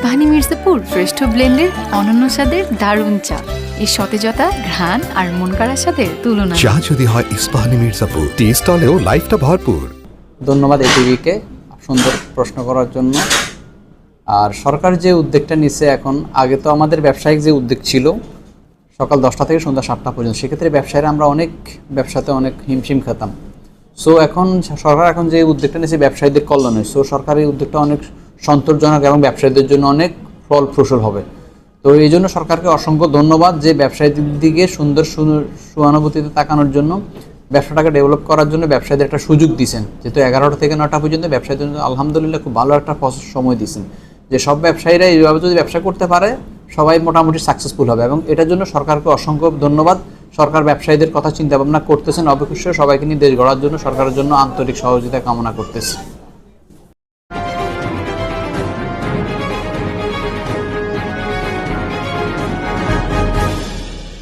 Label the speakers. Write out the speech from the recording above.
Speaker 1: ইস্পাহানি মির্জাপুর শ্রেষ্ঠ ব্লেন্ডের অনন্য স্বাদের দারুণ চা। এই সতেজতা, ঘ্রাণ আর মন কাড়ার সাথে তুলনা।
Speaker 2: চা যদি হয় ইস্পাহানি মির্জাপুর, টি স্টলেও লাইফটা ভরপুর।
Speaker 3: ধন্যবাদ এটিভিকে সুন্দর প্রশ্ন করার জন্য। আর সরকার যে উদ্যোগটা নিচ্ছে এখন, আগে তো আমাদের ব্যবসায়িক যে উদ্যোগ ছিল সকাল 10টা থেকে সন্ধ্যা 7টা পর্যন্ত, সেক্ষেত্রে ব্যবসায়ীরা আমরা অনেক ব্যবসাতে অনেক হিমশিম খেতাম। সো এখন সরকার এখন যে উদ্যোগটা নিচ্ছে ব্যবসায়ীদের কল্যাণে, সো সরকারি উদ্যোগটা অনেক সন্তোষজনক এবং ব্যবসায়ীদের জন্য অনেক ফলপ্রসূ হবে। তো এই জন্য সরকারকে অসংখ্য ধন্যবাদ যে ব্যবসায়ীদের দিকে সুন্দর সুয়ানুভূতিতে তাকানোর জন্য, ব্যবসাটাকে ডেভেলপ করার জন্য ব্যবসায়ীদের একটা সুযোগ দিয়েছেন। যেহেতু 11টা থেকে 9টা পর্যন্ত ব্যবসায়ীদের জন্য আলহামদুলিল্লাহ খুব ভালো একটা সময় দিয়েছেন, যে সব ব্যবসায়ীরা এইভাবে যদি ব্যবসা করতে পারে সবাই মোটামুটি সাকসেসফুল হবে। এবং এটার জন্য সরকারকে অসংখ্য ধন্যবাদ। সরকার ব্যবসায়ীদের কথা চিন্তা ভাবনা করতেছেন, অবশ্যই সবাইকে নিয়ে দেশ গড়ার জন্য সরকারের জন্য আন্তরিক সহযোগিতা কামনা করতেছে।